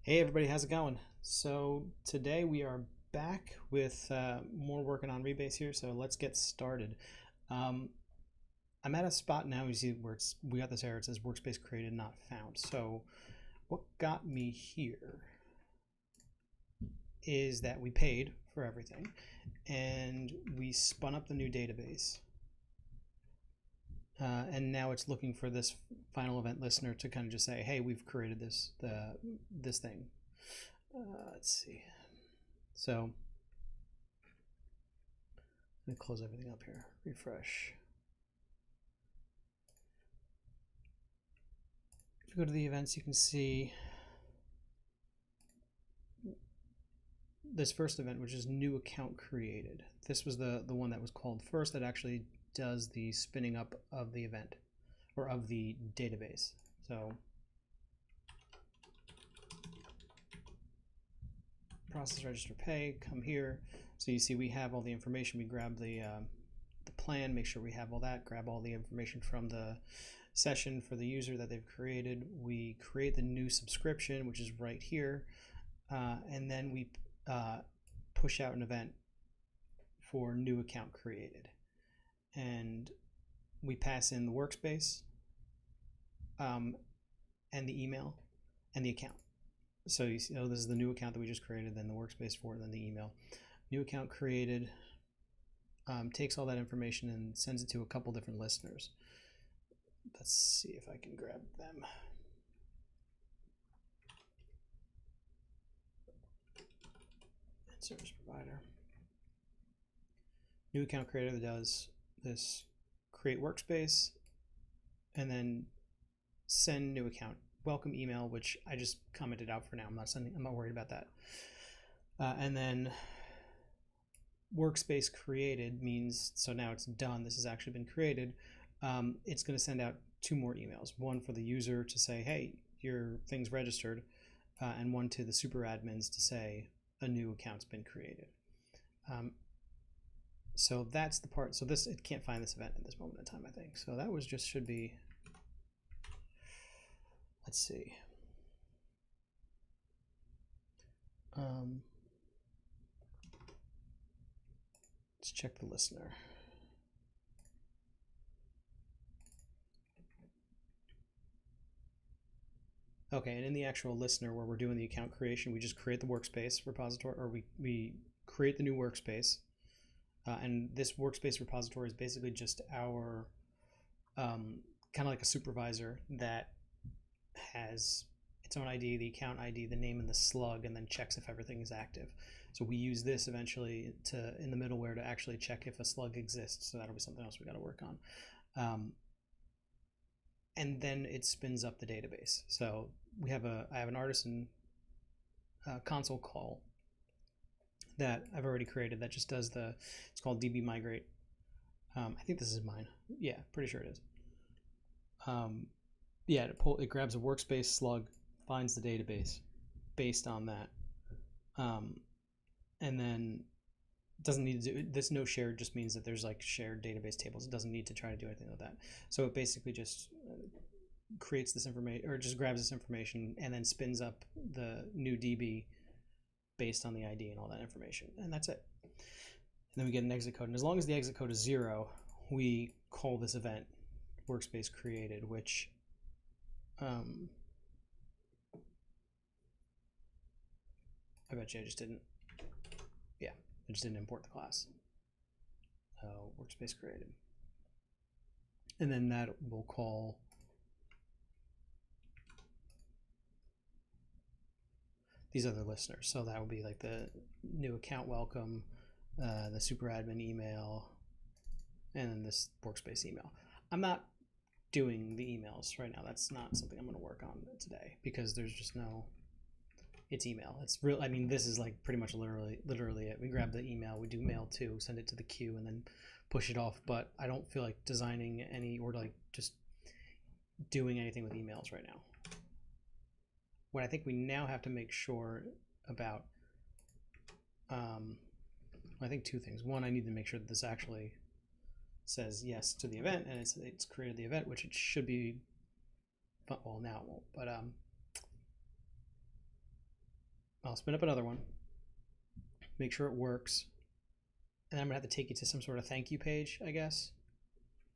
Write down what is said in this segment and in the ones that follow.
Hey everybody, how's it going? So today we are back with more working on Rebase here, so let's get started. Um, I'm at a spot now, you see where we got this error, it says workspace created not found. So what got me here is that we paid for everything and we spun up the new database. And now it's looking for this final event listener to kind of just say, hey, we've created this thing. Let's see. So let me close everything up here. Refresh. If you go to the events, you can see this first event, which is new account created. This was the one that was called first that actually does the spinning up of the event or of the database. So process register pay, come here. So you see we have all the information. We grab the plan, make sure we have all that, grab all the information from the session for the user that they've created. We create the new subscription, which is right here. And then we push out an event for new account created. And we pass in the workspace and the email and the account. So you see, this is the new account that we just created, then the workspace for it, then the email. New account created, takes all that information and sends it to a couple different listeners. Let's see if I can grab them. Service provider. New account creator that does this create workspace and then send new account welcome email, which I just commented out for now. I'm not worried about that. And then workspace created means, so now it's done. This has actually been created. It's going to send out two more emails, one for the user to say, hey, your thing's registered, and one to the super admins to say a new account's been created. So that's the part. So this, it can't find this event at this moment in time, I think. So that was just should be, let's see. Let's check the listener. Okay, and in the actual listener where we're doing the account creation, we just create the workspace repository, or we create the new workspace. And this workspace repository is basically just our kind of like a supervisor that has its own ID, the account ID, the name, and the slug, and then checks if everything is active. So we use this eventually in the middleware to actually check if a slug exists. So that'll be something else we got to work on. And then it spins up the database. So I have an artisan console call that I've already created that just does it's called db migrate. I think this is mine. Yeah, pretty sure it is. Yeah, it grabs a workspace slug, finds the database based on that, and then doesn't need to do this. No shared just means that there's like shared database tables. It doesn't need to try to do anything with that. So it basically just creates this information, or just grabs this information and then spins up the new DB based on the ID and all that information, and that's it. And then we get an exit code, and as long as the exit code is 0, we call this event workspace created, which I bet you I just didn't. Yeah, I just didn't import the class. Workspace created, and then that will call these other listeners. So that will be like the new account welcome, the super admin email, and then this workspace email. I'm not doing the emails right now. That's not something I'm going to work on today because there's just no, it's email. It's real. I mean, this is like pretty much literally it. We grab the email, we do mail to, send it to the queue, and then push it off. But I don't feel like designing any or like just doing anything with emails right now. What I think we now have to make sure about, I think two things. One, I need to make sure that this actually says yes to the event, and it's created the event, which it should be, well, now it won't, but I'll spin up another one, make sure it works, and I'm gonna have to take you to some sort of thank you page, I guess,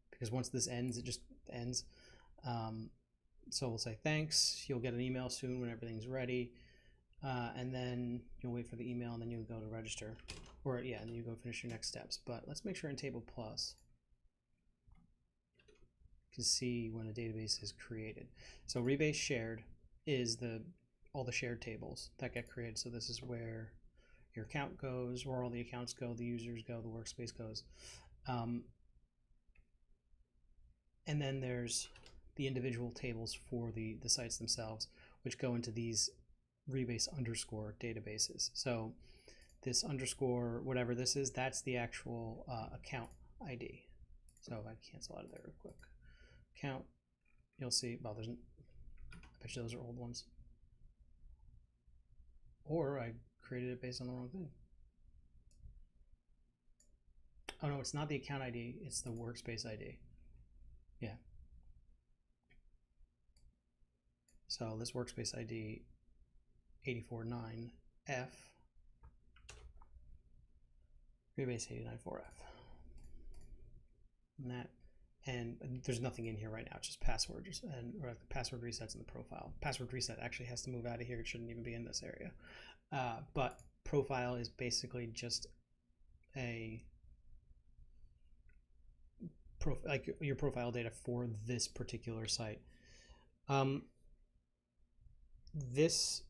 because once this ends, it just ends. So we'll say thanks. You'll get an email soon when everything's ready, and then you'll wait for the email, and then you'll go to register, or yeah, and then you go finish your next steps. But let's make sure in Table Plus you can see when a database is created. So Rebase Shared is all the shared tables that get created. So this is where your account goes, where all the accounts go, the users go, the workspace goes. And then there's the individual tables for the sites themselves, which go into these Rebase underscore databases. So this underscore, whatever this is, that's the actual account ID. So if I cancel out of there real quick, account, you'll see, well, I bet you those are old ones. Or I created it based on the wrong thing. Oh no, it's not the account ID, it's the workspace ID. Yeah. So this workspace ID 849F, Rebase 894F. And there's nothing in here right now, it's just passwords or the password resets in the profile. Password reset actually has to move out of here, it shouldn't even be in this area. But profile is basically just like your profile data for this particular site. This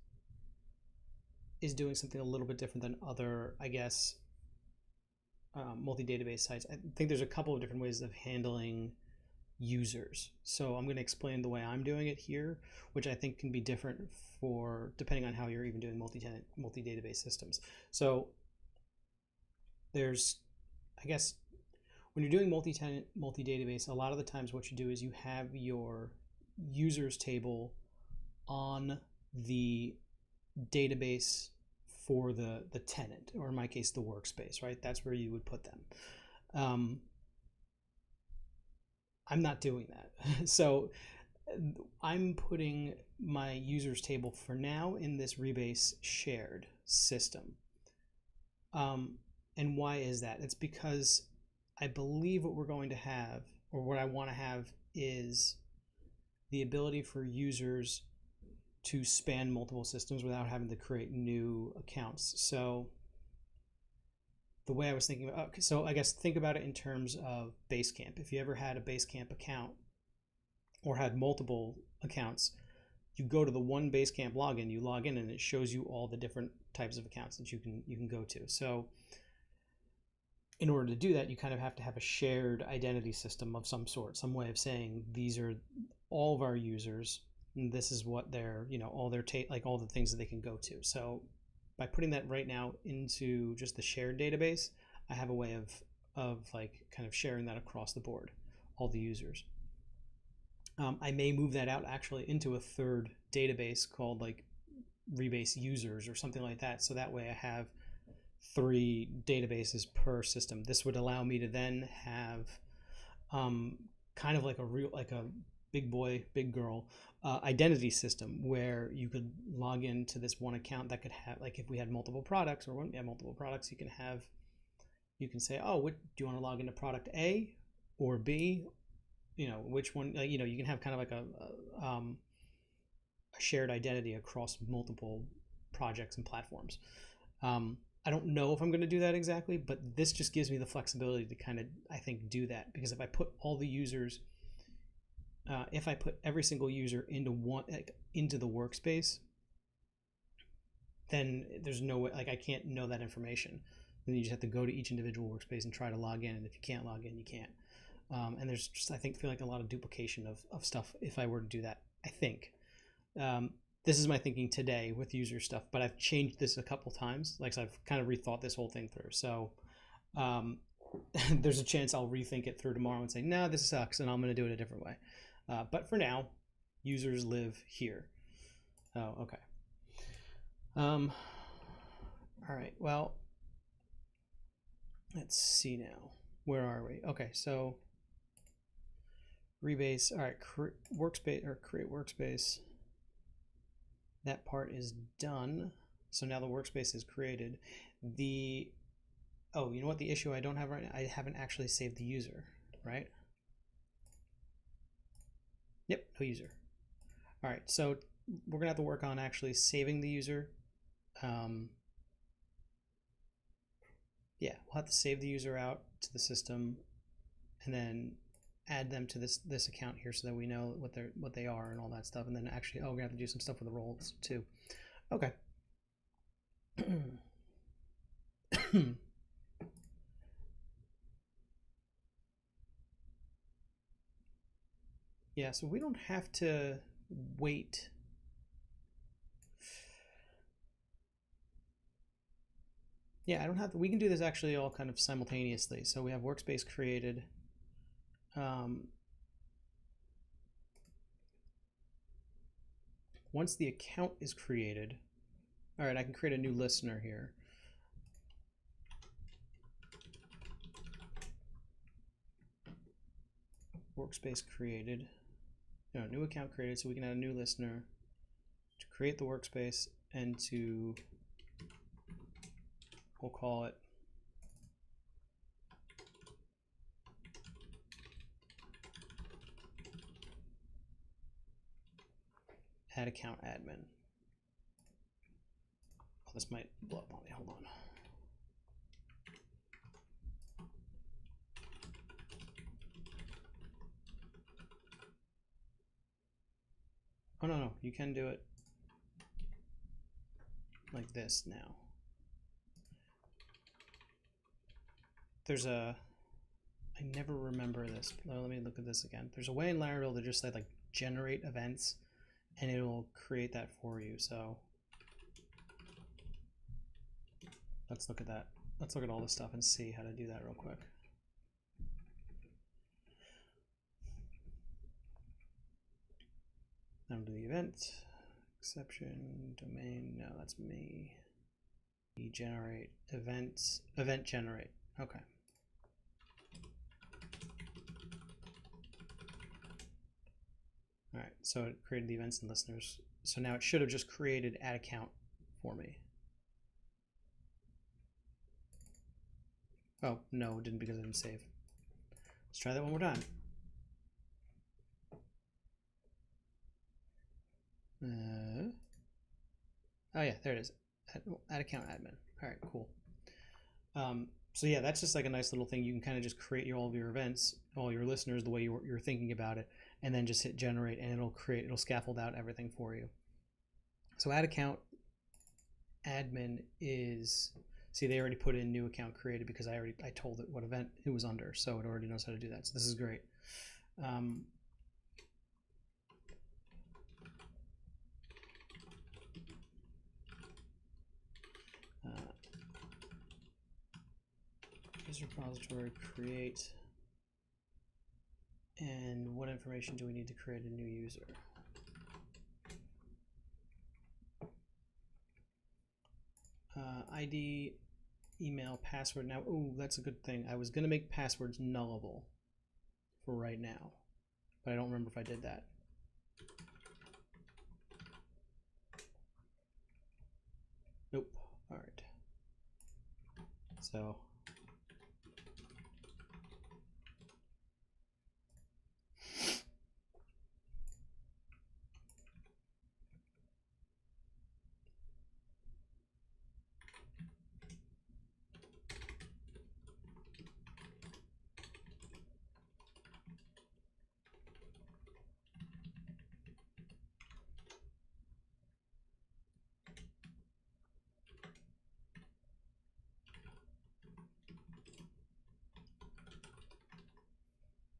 is doing something a little bit different than other, I guess, multi-database sites. I think there's a couple of different ways of handling users. So I'm going to explain the way I'm doing it here, which I think can be different for depending on how you're even doing multi-tenant, multi-database systems. So there's, I guess, when you're doing multi-tenant, multi-database, a lot of the times what you do is you have your users table on the database for the tenant, or in my case, the workspace, right? That's where you would put them. I'm not doing that. So I'm putting my users table for now in this Rebase shared system. And why is that? It's because I believe what we're going to have, or what I want to have, is the ability for users to span multiple systems without having to create new accounts. So the way I was thinking about, so I guess think about it in terms of Basecamp. If you ever had a Basecamp account or had multiple accounts, you go to the one Basecamp login, you log in, and it shows you all the different types of accounts that you can go to. So in order to do that, you kind of have to have a shared identity system of some sort, some way of saying these are all of our users, and this is what they're, all their like all the things that they can go to. So by putting that right now into just the shared database, I have a way of like kind of sharing that across the board, all the users. I may move that out actually into a third database called like Rebase users or something like that. So that way I have 3 databases per system. This would allow me to then have kind of like a big boy, big girl identity system where you could log into this one account that could have, like if we had multiple products or multiple products, you can say, oh, do you want to log into product A or B? Which one, you can have kind of like a shared identity across multiple projects and platforms. I don't know if I'm going to do that exactly, but this just gives me the flexibility to kind of, I think, do that. Because if I put all the users, if I put every single user into the workspace, then there's no way, like I can't know that information. Then you just have to go to each individual workspace and try to log in. And if you can't log in, you can't. And there's just, I feel like a lot of duplication of stuff if I were to do that, I think. This is my thinking today with user stuff, but I've changed this a couple times. Like, so I've kind of rethought this whole thing through. So there's a chance I'll rethink it through tomorrow and say, no, this sucks, and I'm going to do it a different way. But for now, users live here. Oh, okay. All right, well, let's see now. Where are we? Okay, so Rebase, all right, workspace or create workspace. That part is done. So now the workspace is created. Oh, you know what the issue I don't have right now? I haven't actually saved the user, right? Yep, no user. All right, so we're gonna have to work on actually saving the user. Yeah, we'll have to save the user out to the system, and then add them to this account here so that we know what they are and all that stuff. And then actually, we're gonna have to do some stuff with the roles too. Okay. Yeah, so we don't have to wait. Yeah, I don't have to, we can do this actually all kind of simultaneously. So we have workspace created. Once the account is created, all right, I can create a new listener here. Workspace created. No, new account created, so we can add a new listener to create the workspace and to, we'll call it add account admin. Oh, this might blow up on me. Hold on. Oh, no, you can do it like this now. There's a, I never remember this. Let me look at this again. There's a way in Laravel to just like generate events, and it'll create that for you. So let's look at that. Let's look at all this stuff and see how to do that real quick. Now do the event, exception, domain, no, that's me. Generate events, event generate, okay. All right, so it created the events and listeners. So now it should have just created add account for me. Oh, no, it didn't because I didn't save. Let's try that one more time. Oh yeah, there it is. Add account admin. All right, cool. So yeah, that's just like a nice little thing. You can kind of just create all of your events, all your listeners, the way you're thinking about it, and then just hit generate, and it'll scaffold out everything for you. So add account admin is, see, they already put in new account created because I told it what event it was under, so it already knows how to do that. So this is great. User repository create, and what information do we need to create a new user? ID, email, password. Now, ooh, that's a good thing. I was going to make passwords nullable for right now, but I don't remember if I did that. Nope. All right. So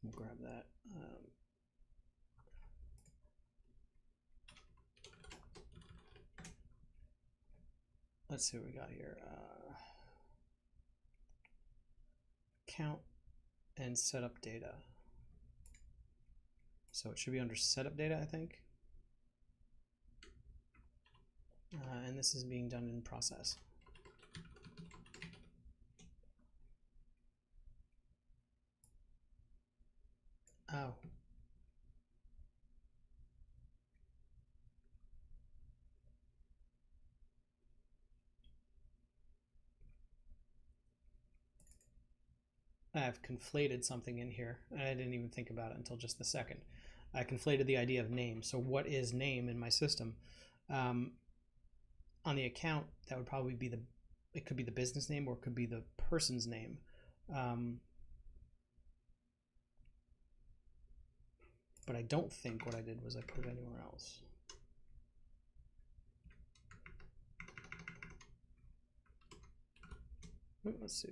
we'll grab that. Let's see what we got here. Count and setup data. So it should be under setup data, I think. And this is being done in process. Oh. I've conflated something in here, and I didn't even think about it until just the second. I conflated the idea of name. So what is name in my system? On the account, that would probably be it could be the business name or it could be the person's name. But I don't think what I did was I put it anywhere else. Let's see.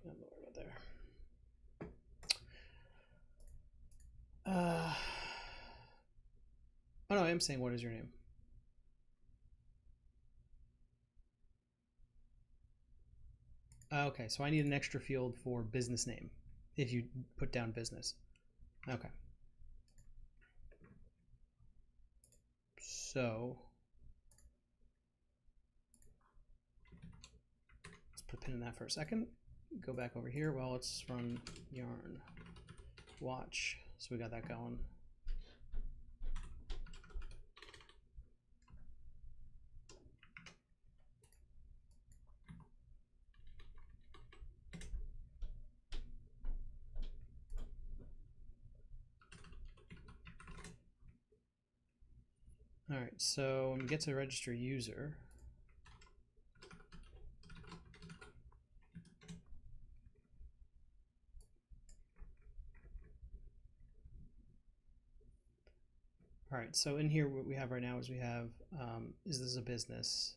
Right there. Oh no, I am saying what is your name? Okay, so I need an extra field for business name if you put down business. Okay. So let's put a pin in that for a second. Go back over here. Well, let's run yarn watch. So we got that going. All right, so when we get to register user, all right, so in here what we have right now is we have, is this a business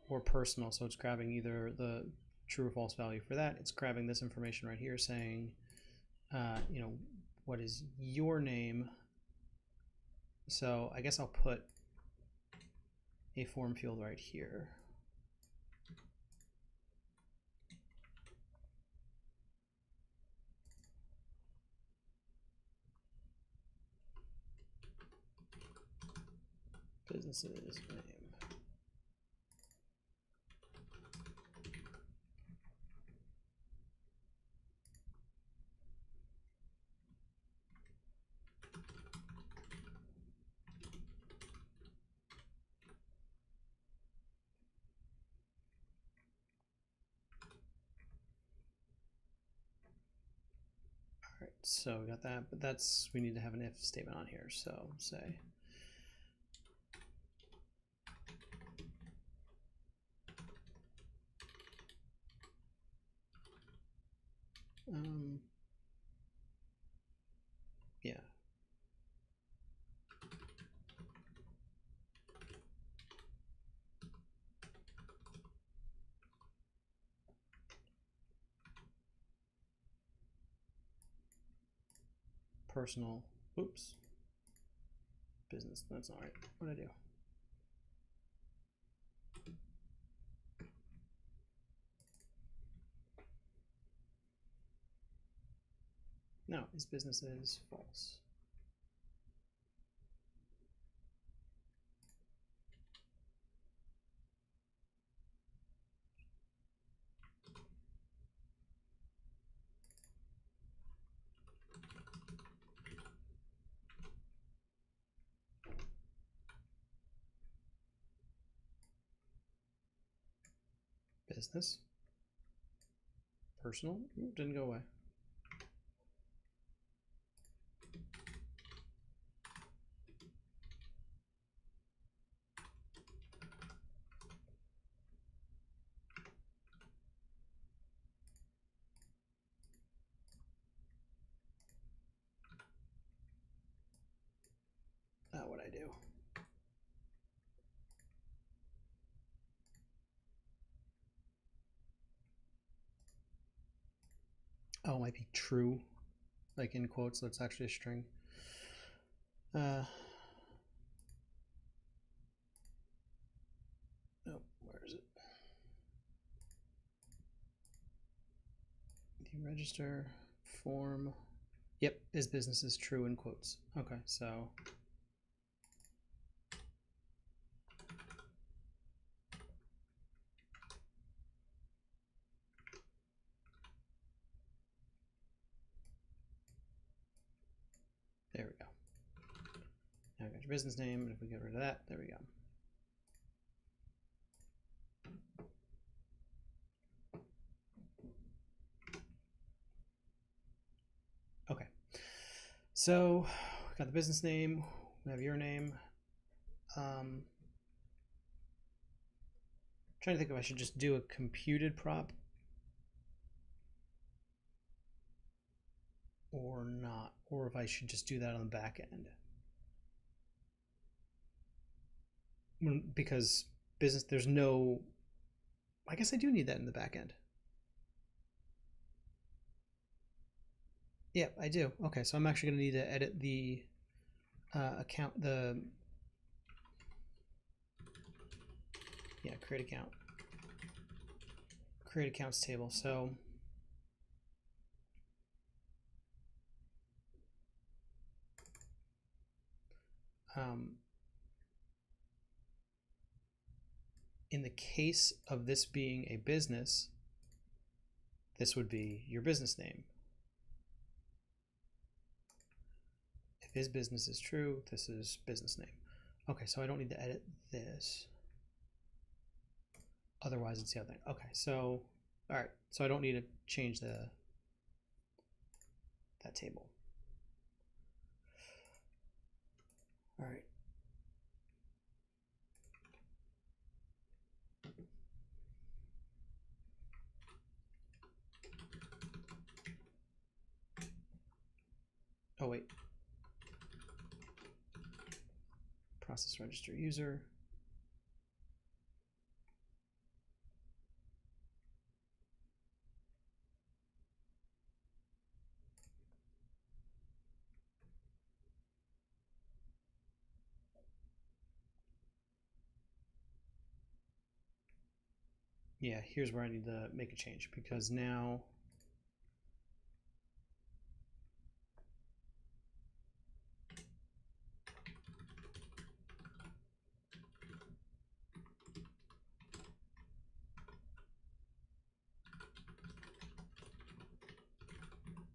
or personal? So it's grabbing either the true or false value for that. It's grabbing this information right here saying, you know, what is your name? So I guess I'll put a form field right here. Business's name. All right, so we got that, but we need to have an if statement on here. So say yeah. Personal, oops, business, that's not right. What did I do? No, his business is false. Business, personal, ooh, didn't go away. What I do? Oh, it might be true, like in quotes. That's actually a string. Oh, where is it? Register form. Yep, his business is true in quotes. Okay, so there we go. Now I got your business name, and if we get rid of that, there we go. So we got the business name, we have your name. Trying to think if I should just do a computed prop or not, or if I should just do that on the back end. Because business, there's no, I guess I do need that in the back end. Yeah, I do. Okay, so I'm actually going to need to edit the account, create account. Create accounts table. So in the case of this being a business, this would be your business name. If his business is true, this is business name. Okay, so I don't need to edit this. Otherwise, it's the other thing. Okay, so, all right, so I don't need to change that table. All right. Oh, wait. Process register user. Yeah, here's where I need to make a change because now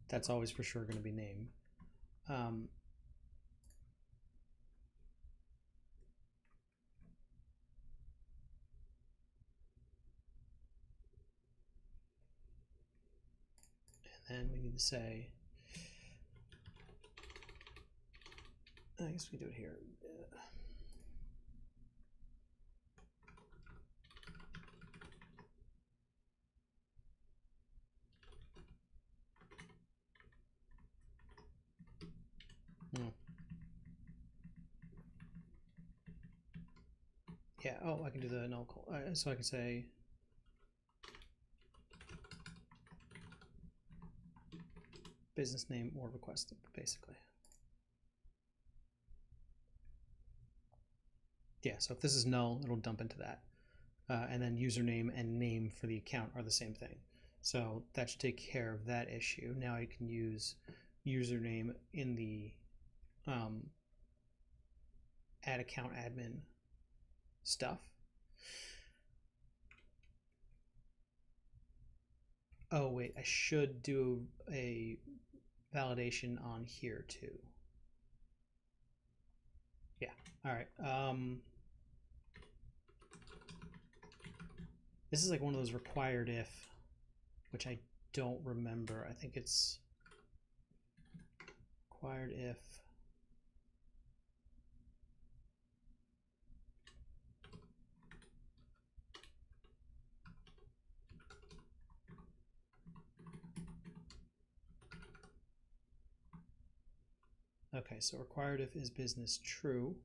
that's always for sure going to be name. And then we need to say, I guess we do it here. Yeah, oh, I can do the null call. So I can say business name or request, basically. Yeah, so if this is null, it'll dump into that. And then username and name for the account are the same thing. So that should take care of that issue. Now I can use username in the add account admin stuff. Oh wait, I should do a validation on here too. Yeah, all right. This is like one of those required if, which I don't remember. I think it's required if. Okay, so required if is business true.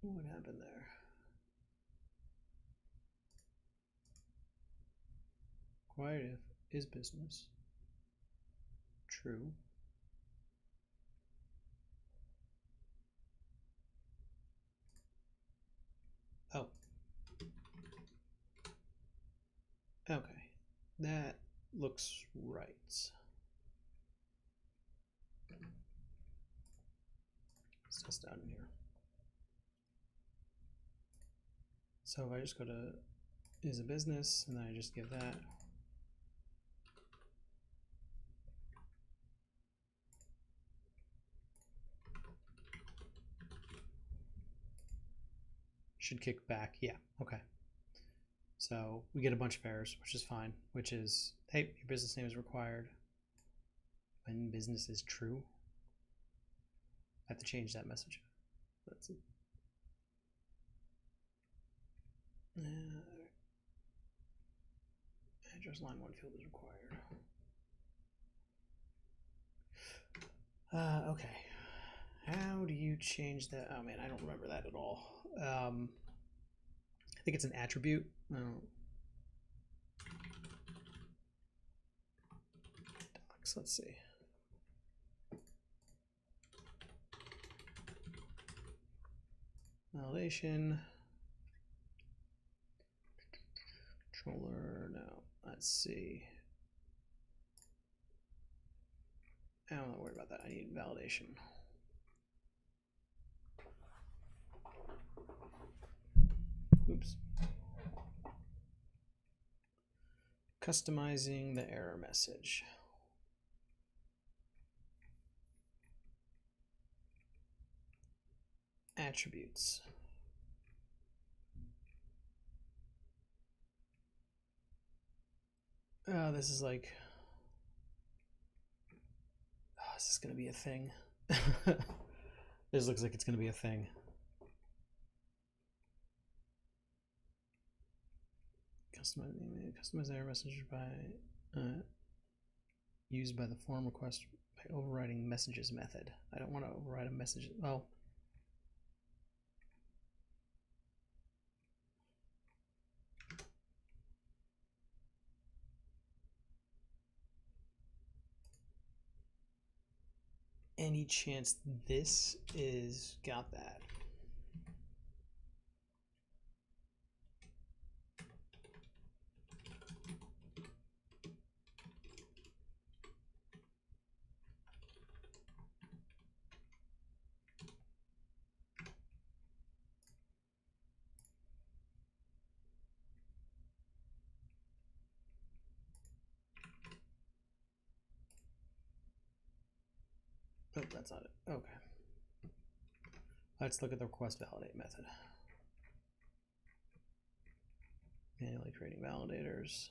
What happened there? Required if is business true. Oh. Okay. That looks right. Let's test out in here. So if I just go to is a business and then I just give that. should kick back. Yeah, okay. So we get a bunch of errors, which is fine, which is, hey, your business name is required when business is true. I have to change that message. That's it. Address line 1 field is required. Okay. How do you change that? Oh man, I don't remember that at all. I think it's an attribute. Docs, let's see. Validation. Controller, no. Let's see. I'm not worried about that. I need validation. Oops. Customizing the error message. Attributes. This is like, oh, is this going to be a thing? This looks like it's going to be a thing. Customize error message by used by the form request by overriding messages method. I don't want to override a message. Well, any chance this is got that? Oh, that's not it. Okay. Let's look at the request validate method. Manually creating validators.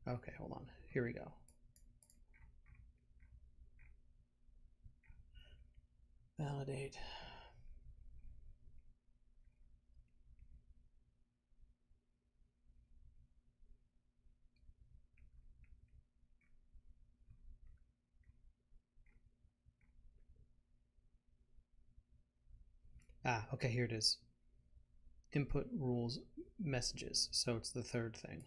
Okay, hold on. Here we go. Validate. Ah, okay, here it is. Input rules messages. So it's the third thing.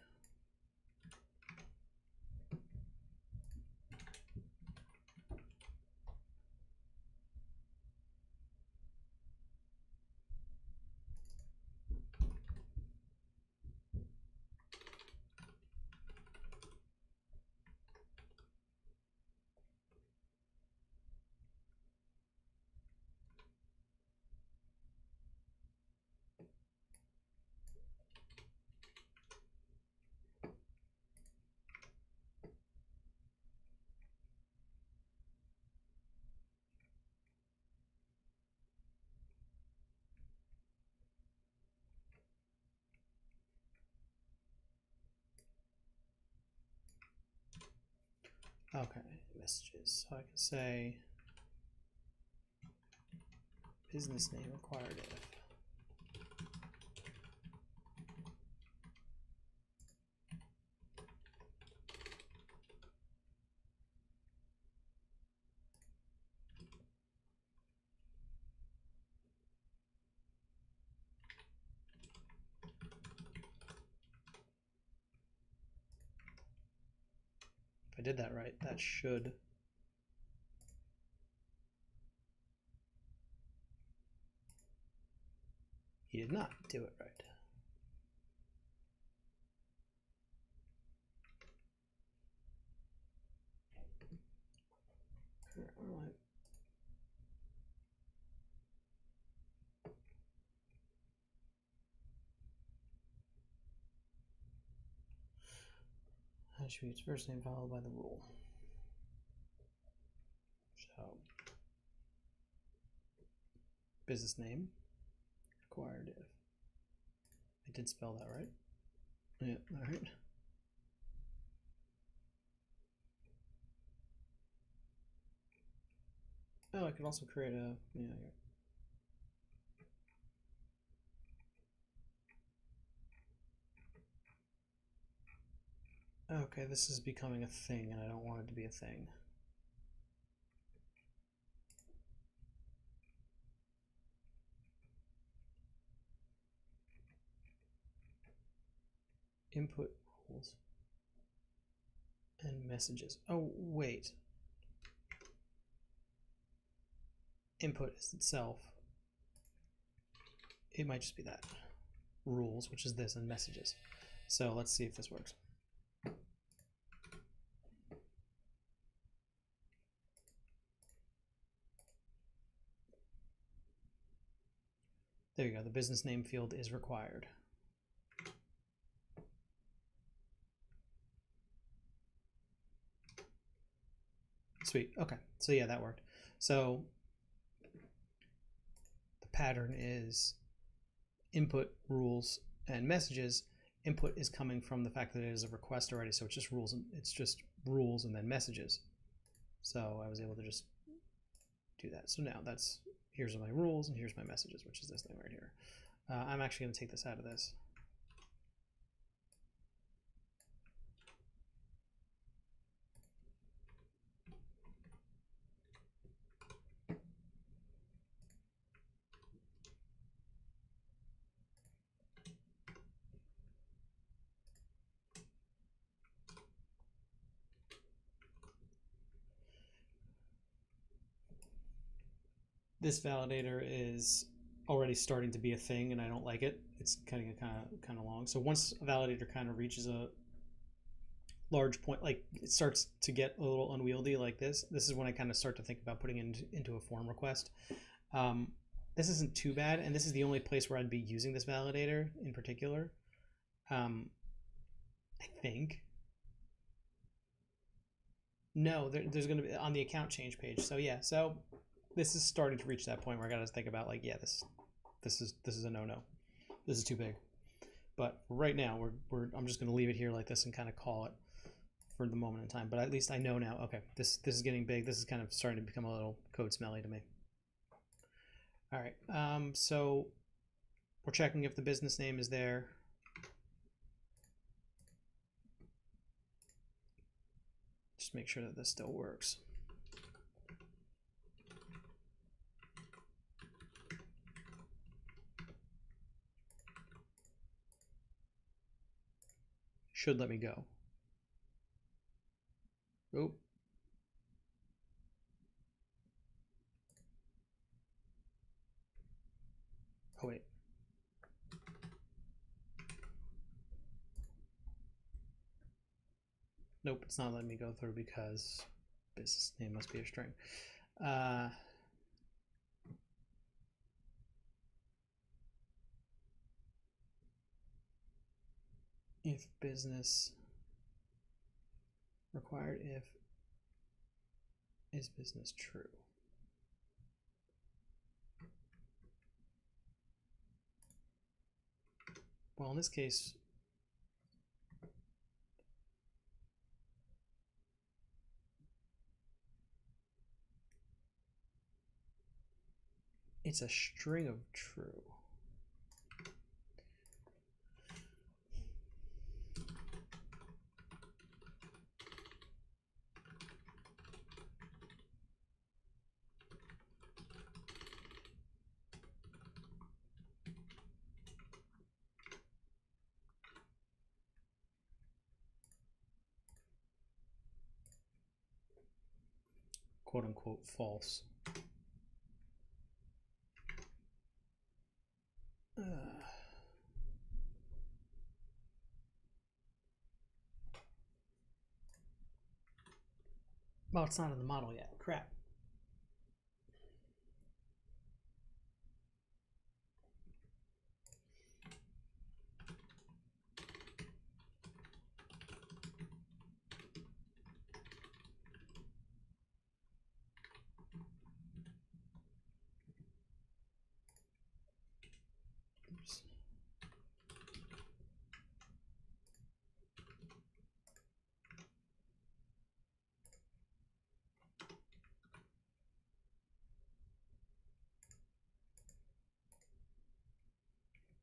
Okay, messages. So I can say business name required if. If I did that right, that should. He did not do it right. Attributes first name followed by the rule. So business name required if. I did spell that right. Yeah, all right. Oh, I could also create a, yeah. Okay, this is becoming a thing and I don't want it to be a thing. Input rules and messages. Oh, wait. Input is itself. It might just be that. Rules, which is this, and messages. So let's see if this works. There you go. The business name field is required. Sweet. Okay. So yeah, that worked. So the pattern is input, rules, and messages. Input is coming from the fact that it is a request already, so it's just rules and then messages. So I was able to just do that. So now that's, here's my rules and here's my messages, which is this thing right here. I'm actually going to take this out of this. This validator is already starting to be a thing and I don't like it. It's kind of long. So once a validator kind of reaches a large point, like it starts to get a little unwieldy like this is when I kind of start to think about putting it into a form request. This isn't too bad, and this is the only place where I'd be using this validator in particular. I think. No, there's going to be on the account change page. So yeah, so this is starting to reach that point where I got to think about like, yeah, this is a no-no. This is too big. But right now, I'm just going to leave it here like this and kind of call it for the moment in time. But at least I know now. Okay, this is getting big. This is kind of starting to become a little code smelly to me. All right. So we're checking if the business name is there. Just make sure that this still works. Should let me go. Oh. Oh, wait. Nope, it's not letting me go through because business name must be a string. If business required, if is business true. Well, in this case, it's a string of true. Quote unquote false. Well, it's not in the model yet. Crap.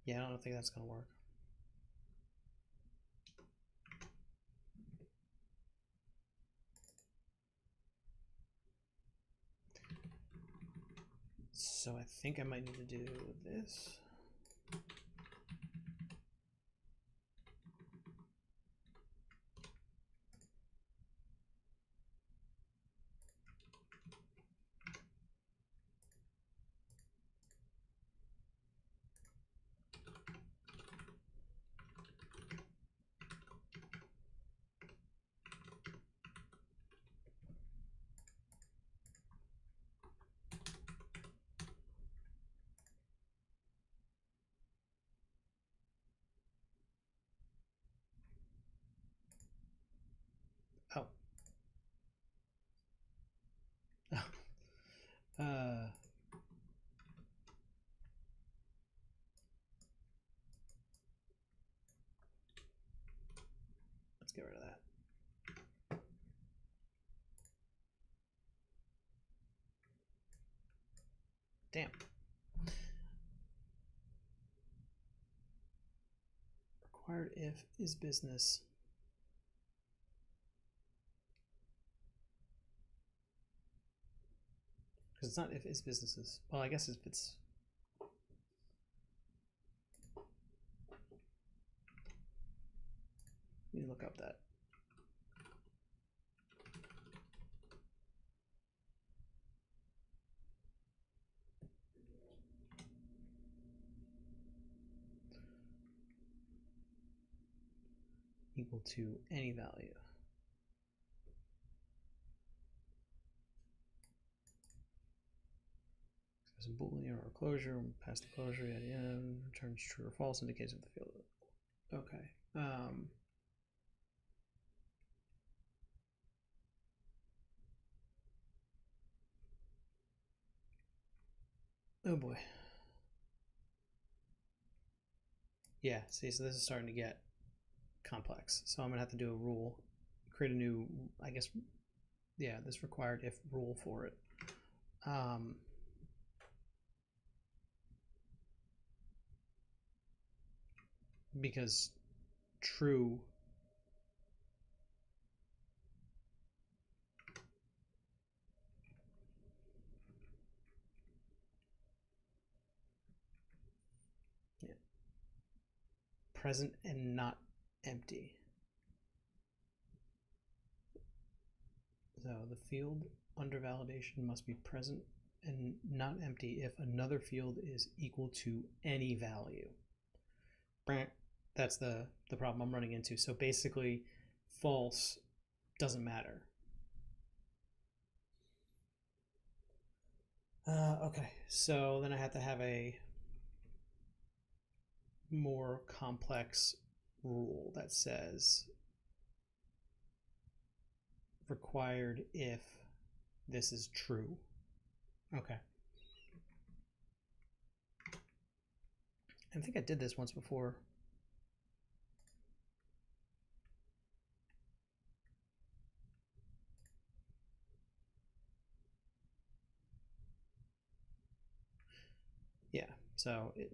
Yeah, I don't think that's going to work. So I think I might need to do this. Oh. uh, let's get rid of that. Damn. Required if is business. Because it's not if is businesses. Well, I guess if it's. Let me look up that. Equal to any value. There's a boolean or a closure. Pass the closure at the end. Returns true or false. Indicates if the field. Okay. Oh boy. Yeah, see, so this is starting to get complex. So I'm gonna have to do a rule, create a new, I guess, yeah, this required if rule for it. Because true yeah, present and not empty. So the field under validation must be present and not empty if another field is equal to any value. That's the problem I'm running into. So basically, false doesn't matter. Okay, so then I have to have a more complex rule that says required if this is true. Okay. I think I did this once before. Yeah, so it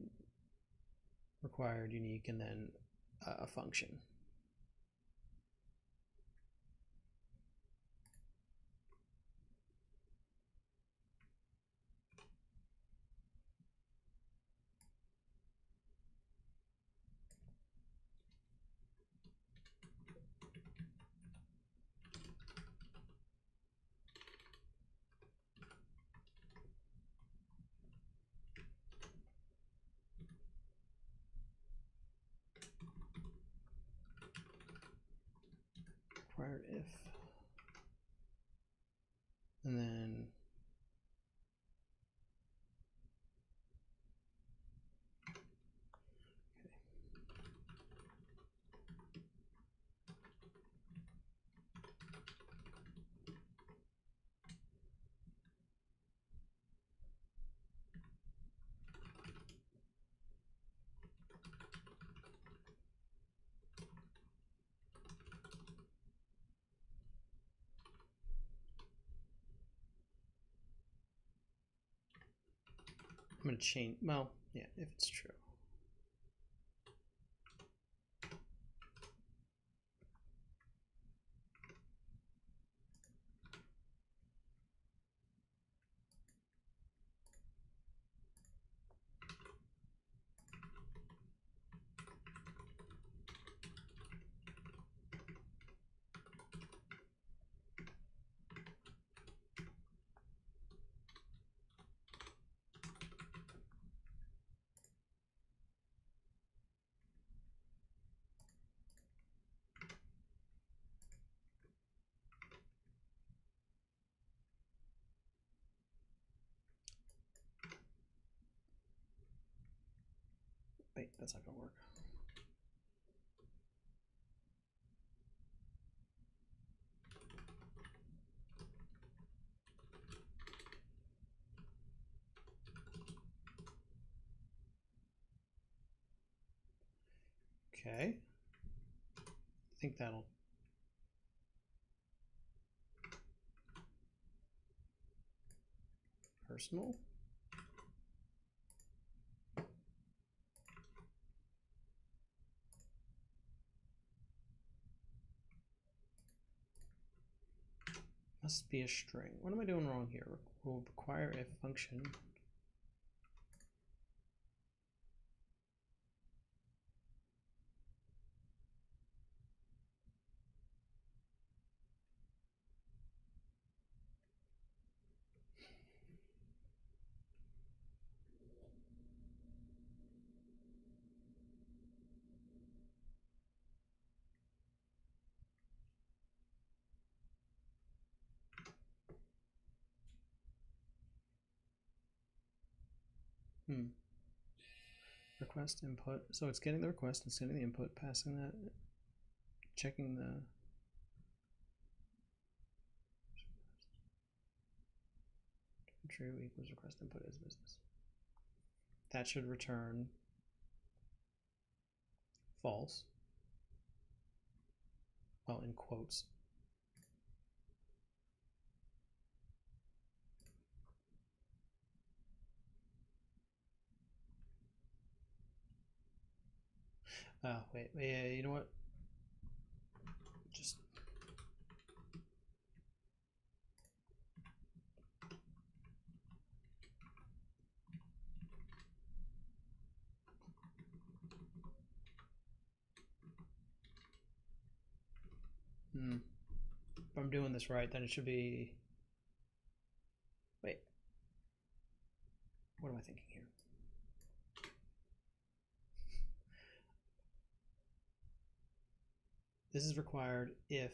required, unique, and then a function. Required if. And then I'm going to change, well, yeah, if it's true. Wait, that's not gonna work. Okay. I think that'll. Personal. Must be a string. What am I doing wrong here? Will require if function. Request input. So it's getting the request, it's getting the input, passing that, checking the. True equals request input is business. That should return false. Well, in quotes. Wait, you know what? Just. If I'm doing this right, then it should be. Wait. What am I thinking here? This is required if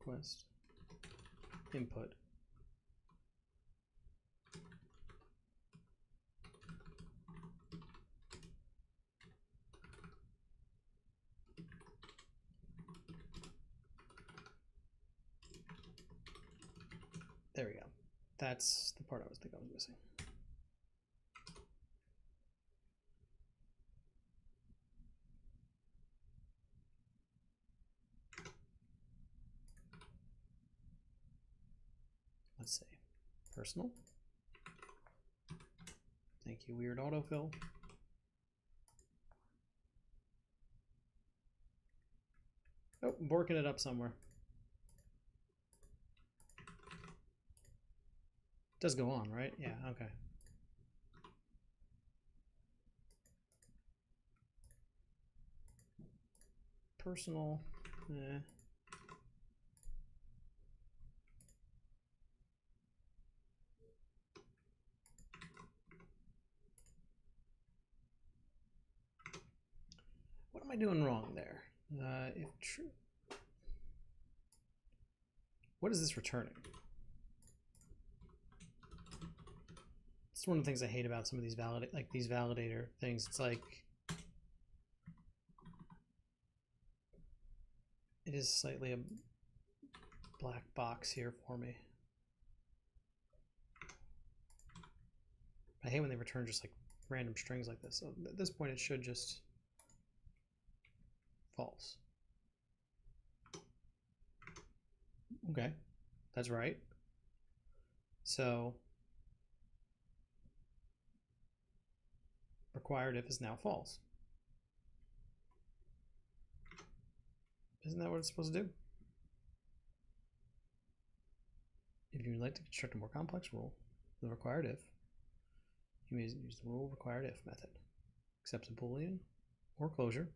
request input there we go. That's the part I think I was missing. Let's see. Personal. Thank you, weird autofill. Oh, I'm borking it up somewhere. It does go on, right? Yeah, okay. Personal. What am I doing wrong there? If true. What is this returning? It's one of the things I hate about some of these validator things. It's like it is slightly a black box here for me. I hate when they return just like random strings like this. So at this point, it should just false. Okay, that's right. So required if is now false. Isn't that what it's supposed to do? If you'd like to construct a more complex rule, the required if, you may use the rule required if method. Accepts a boolean or closure.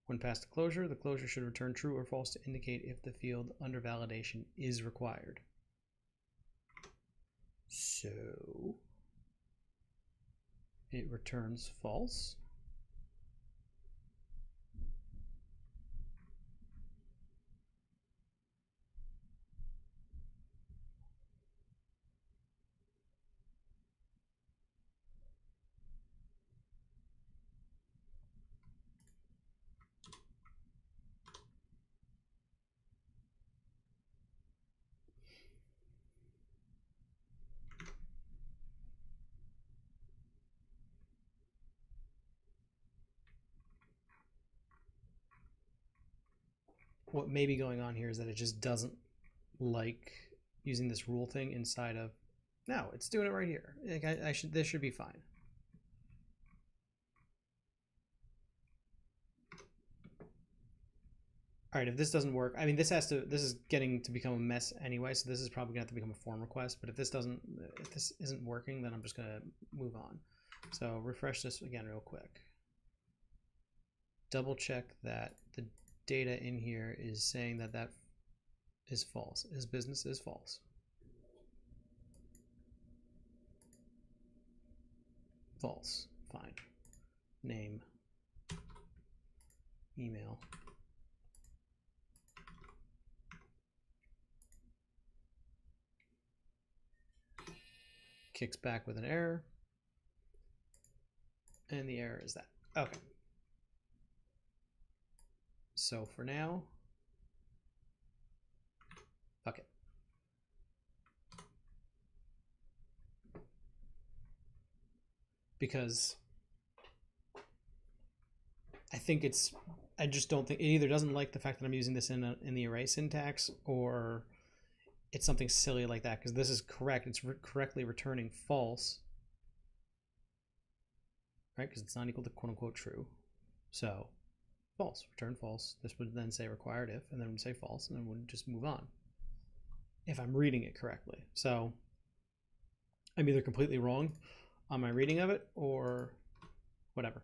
When passed a closure, the closure should return true or false to indicate if the field under validation is required. So it returns false. what may be going on here is that it just doesn't like using this rule thing inside of, no, it's doing it right here. Like this should be fine. All right, if this doesn't work, I mean, this is getting to become a mess anyway, so this is probably gonna have to become a form request, but if this isn't working, then I'm just gonna move on. So refresh this again real quick. Double check that the data in here is saying that that is false. His business is false. False, fine. Name, email. Kicks back with an error. And the error is that. Okay. So for now, fuck it. Because I just don't think, it either doesn't like the fact that I'm using this in the array syntax, or it's something silly like that, because this is correct. It's correctly returning false, right? Because it's not equal to quote unquote true. So false, return false. This would then say required if, and then would say false, and then would just move on if I'm reading it correctly. So I'm either completely wrong on my reading of it or whatever.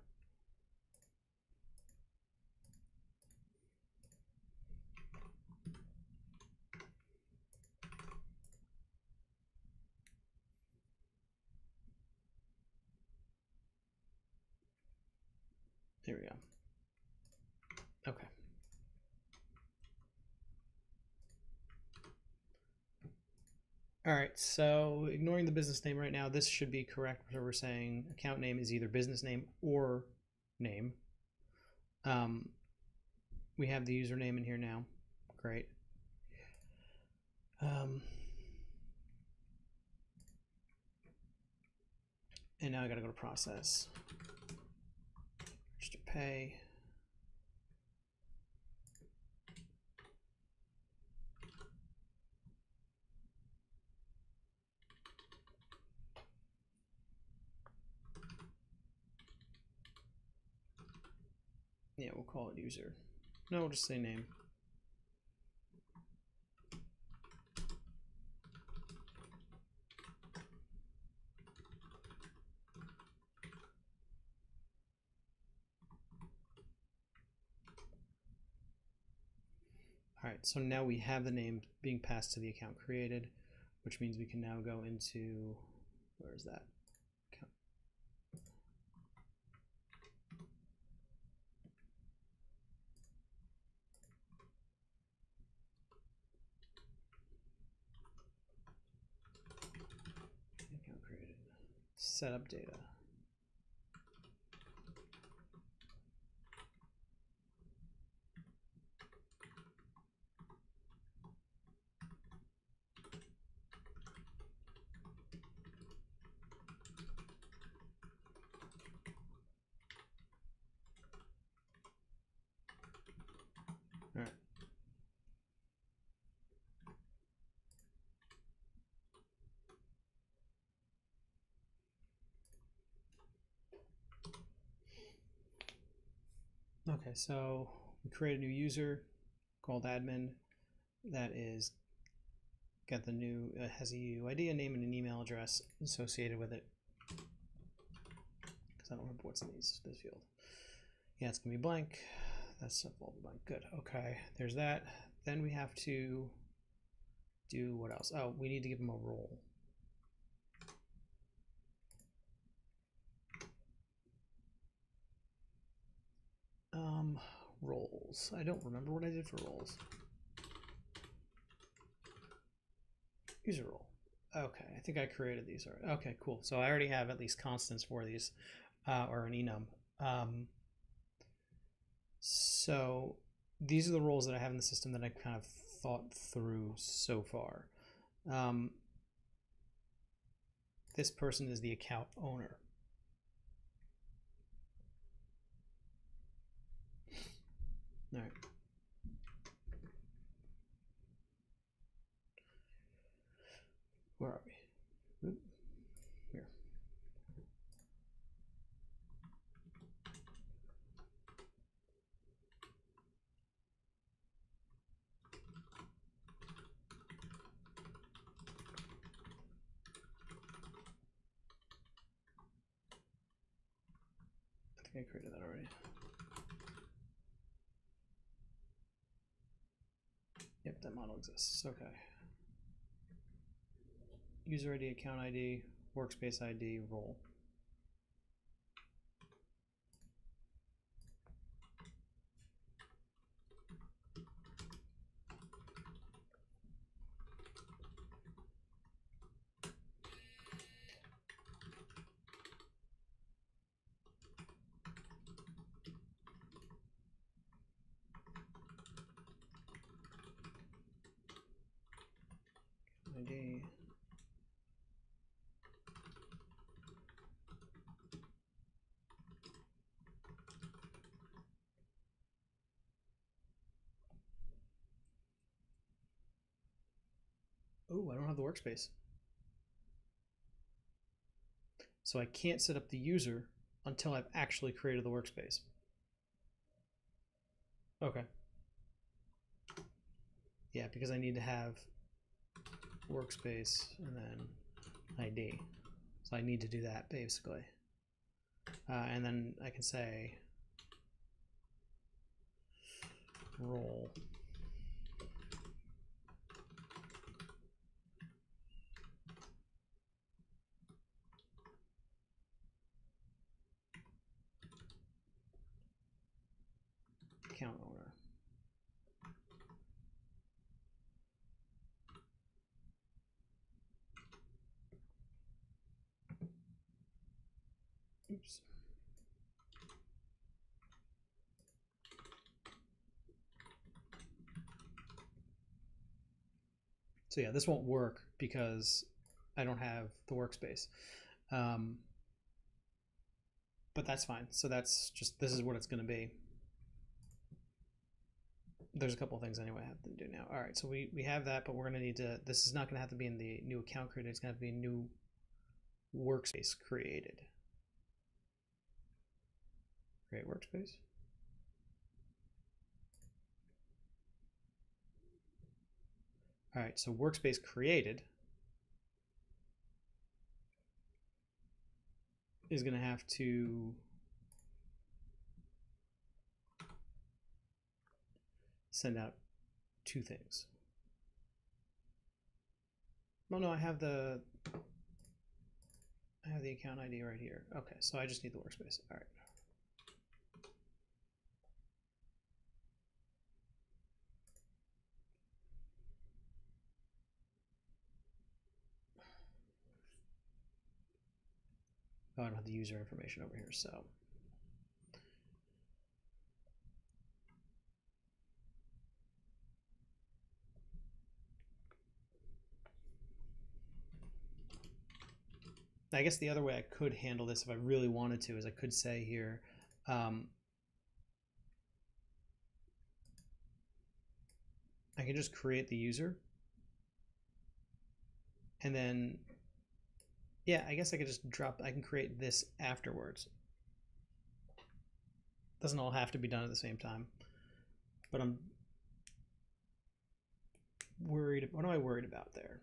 Here we go. Okay. All right, so ignoring the business name right now, this should be correct. So we're saying account name is either business name or name. We have the username in here now. Great. And now I gotta go to process. Register pay. Yeah, we'll call it user. No, we'll just say name. All right, so now we have the name being passed to the account created, which means we can now go into, where is that? Account. Account created. Setup data. All right. Okay, so we create a new user called admin that is got the new has a UID, a name, and an email address associated with it. Because I don't remember what's in this field. Yeah, it's gonna be blank. That's all blank. Good. Okay, there's that. Then we have to do what else? Oh, we need to give him a role. Roles. I don't remember what I did for roles. User role. Okay, I think I created these already. Okay, cool. So I already have at least constants for these, or an enum. So these are the roles that I have in the system that I kind of thought through so far. This person is the account owner. All right. think I created that already. Yep, that model exists. Okay. User ID, account ID, workspace ID, role. ID. Oh, I don't have the workspace. So I can't set up the user until I've actually created the workspace. Okay. Yeah, because I need to have workspace and then ID. So I need to do that basically. And then I can say role. Account owner. Oops. So yeah, this won't work because I don't have the workspace. But that's fine. So that's just, this is what it's going to be. There's a couple of things anyway I have to do now. All right, so we have that, but we're going to need to, this is not going to have to be in the new account created. It's going to have to be a new workspace created. Create workspace. All right, so workspace created is going to have to send out two things. Oh no, I have the account ID right here. Okay, so I just need the workspace. All right. Oh, I don't have the user information over here, so. I guess the other way I could handle this if I really wanted to is I could say here, I can just create the user. And then, yeah, I guess I could just I can create this afterwards. Doesn't all have to be done at the same time. But I'm worried, what am I worried about there?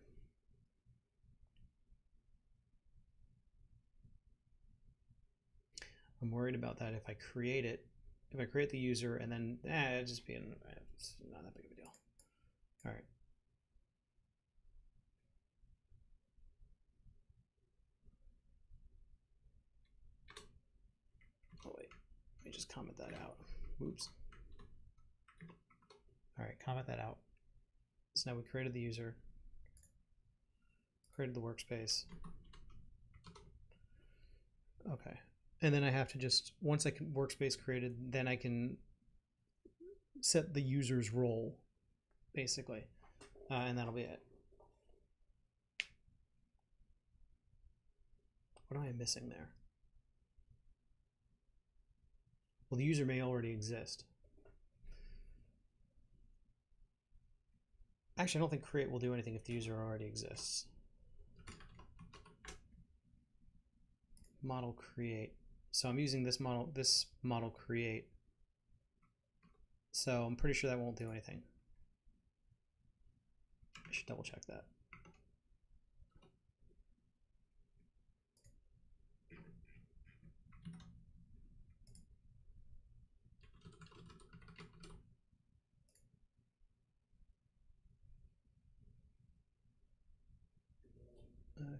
I'm worried about that if I create it, if I create the user and then, it'd just be, it's not that big of a deal. All right. Oh wait, let me just comment that out. Oops. All right, comment that out. So now we created the user, created the workspace. Okay. And then I have to just, once I can workspace created, then I can set the user's role, basically. And that'll be it. What am I missing there? Well, the user may already exist. Actually, I don't think create will do anything if the user already exists. Model create. So I'm using this model create. So I'm pretty sure that won't do anything. I should double check that.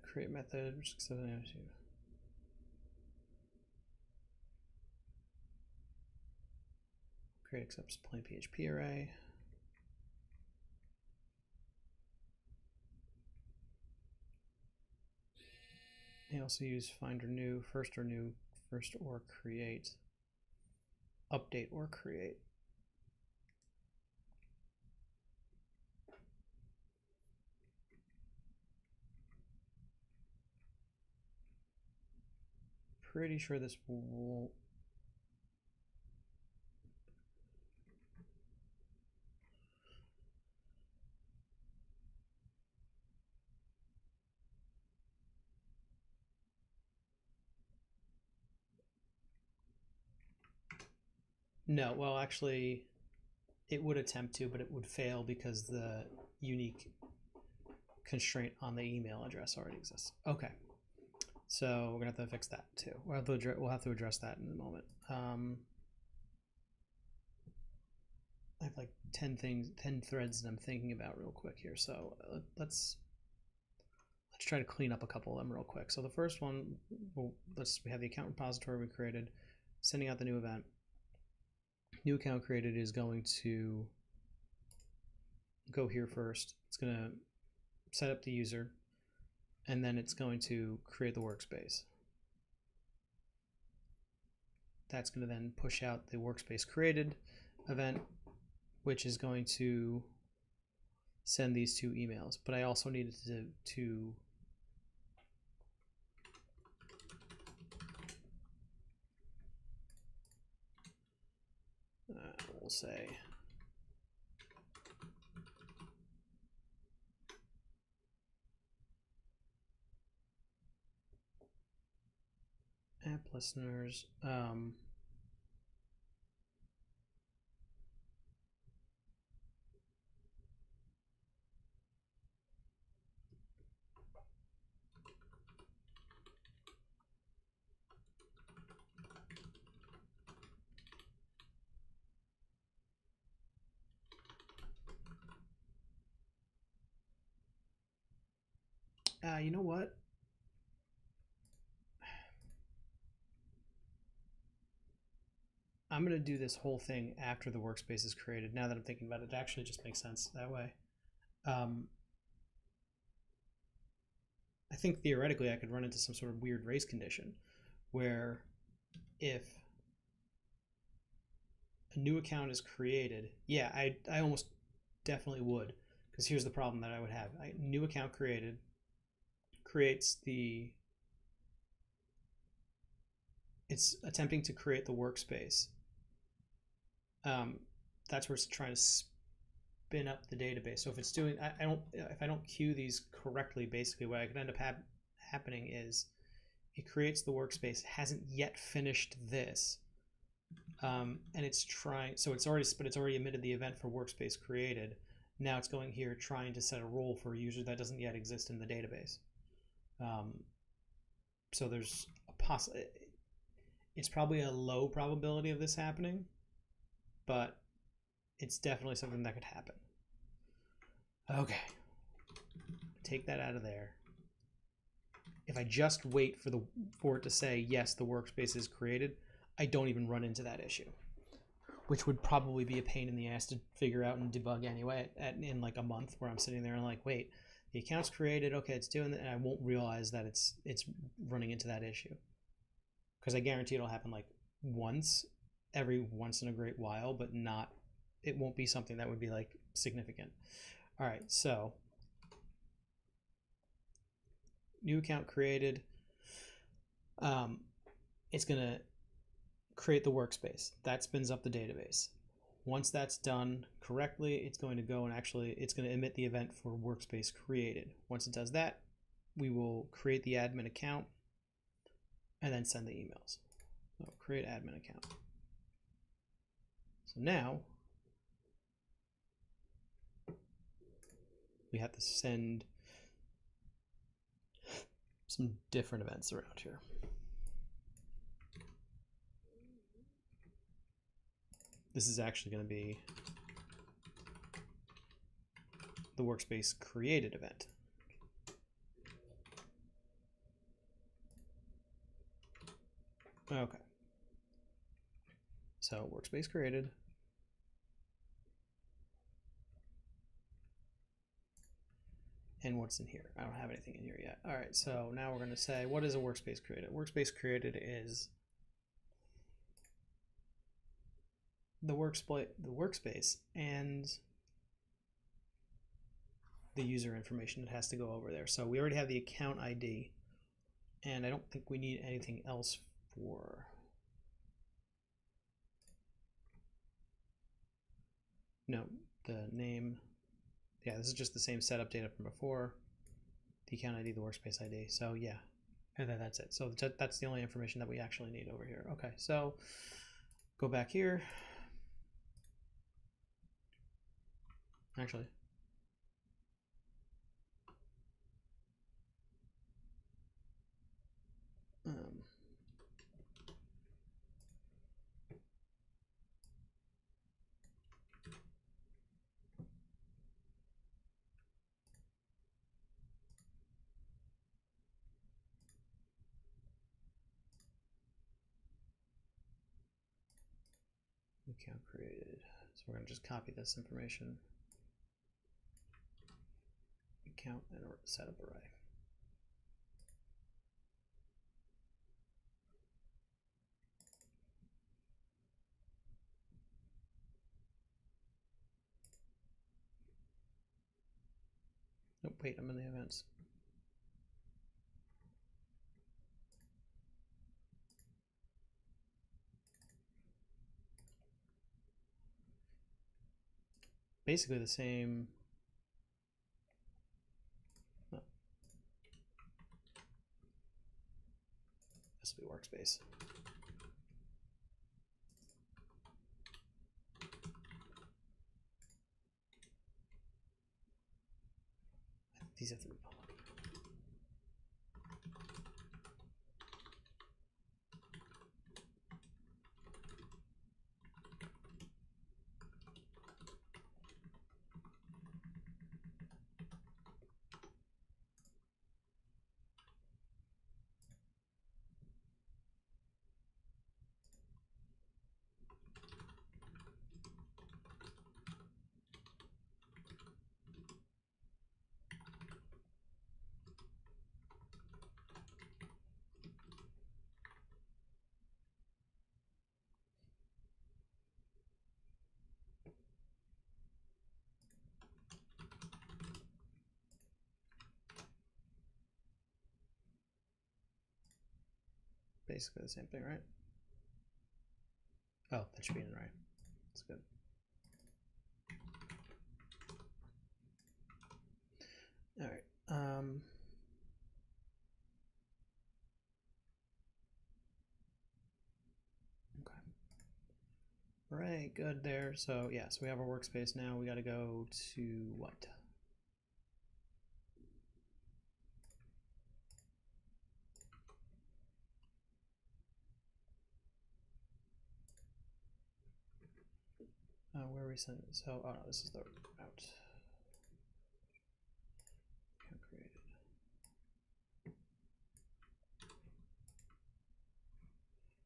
Create method, which is create accepts plain PHP array. They also use find or new, first or create, update or create. Pretty sure this will. No, well, actually, it would attempt to, but it would fail because the unique constraint on the email address already exists. Okay, so we're gonna have to fix that too. We'll have to address that in a moment. I have like 10 threads that I'm thinking about real quick here. So let's try to clean up a couple of them real quick. So the first one, we have the account repository we created, sending out the new event. New account created is going to go here first. It's going to set up the user, and then it's going to create the workspace. That's going to then push out the workspace created event, which is going to send these two emails. But I also needed to we'll say app listeners. You know what? I'm going to do this whole thing after the workspace is created. Now that I'm thinking about it, it actually just makes sense that way. I think theoretically I could run into some sort of weird race condition where if a new account is created, yeah, I almost definitely would, because here's the problem that I would have. New account created creates it's attempting to create the workspace. That's where it's trying to spin up the database. So if it's doing, if I don't queue these correctly, basically what I could end up happening is it creates the workspace, hasn't yet finished this, and it's trying. So it's already emitted the event for workspace created. Now it's going here trying to set a role for a user that doesn't yet exist in the database. So there's a it's probably a low probability of this happening, but it's definitely something that could happen. Okay, take that out of there. If I just wait for it to say yes, the workspace is created, I don't even run into that issue, which would probably be a pain in the ass to figure out and debug anyway in like a month, where I'm sitting there and like, wait, the account's created, okay, it's doing that, and I won't realize that it's running into that issue, because I guarantee it'll happen like every once in a great while, but it won't be something that would be like significant. All right, so new account created. It's gonna create the workspace that spins up the database. Once that's done correctly, it's going to go and it's going to emit the event for workspace created. Once it does that, we will create the admin account and then send the emails. So create admin account. So now we have to send some different events around here. This is actually going to be the workspace created event. Okay. So workspace created. And what's in here? I don't have anything in here yet. All right, so now we're going to say, what is a workspace created? Workspace created is the workspace and the user information that has to go over there. So we already have the account ID, and I don't think we need anything else for... No, the name. Yeah, this is just the same setup data from before. The account ID, the workspace ID. So yeah, and then that's it. So that's the only information that we actually need over here. Okay, so go back here. Actually, account created. So we're going to just copy this information. Account and setup array. Oh, wait, I'm in the events. Basically the same. Oh. This will be workspace. These have to be public. Basically the same thing, right? Oh, that should be in right. That's good. All right. Okay. All right, good there. So yeah, so we have our workspace now. We got to go to what? Where are we sending? So, oh no, this is the route. Account created.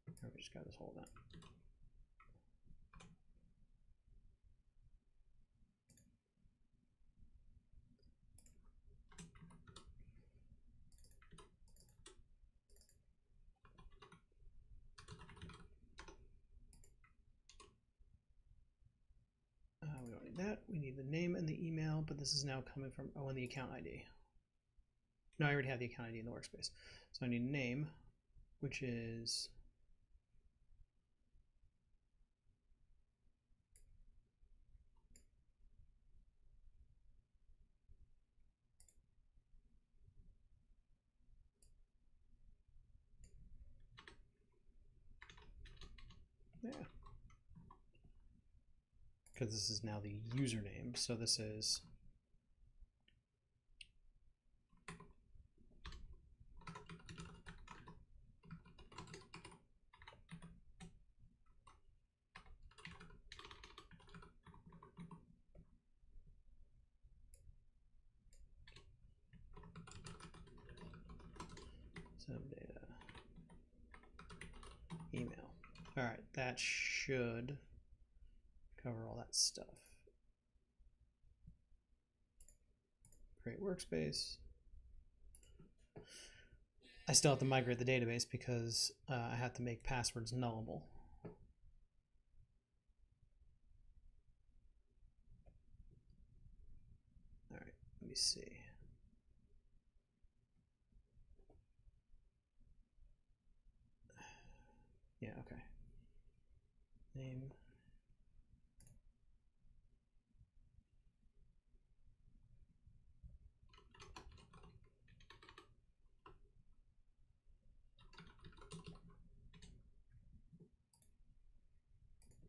Here, we just got this whole event. We don't need that. We need the name and the email, but this is now coming from, and the account ID. No, I already have the account ID in the workspace. So I need name, which is yeah. Because this is now the username. So this is some data. All right, that should cover all that stuff. Create workspace. I still have to migrate the database because I have to make passwords nullable. All right, let me see. Yeah, okay. Name.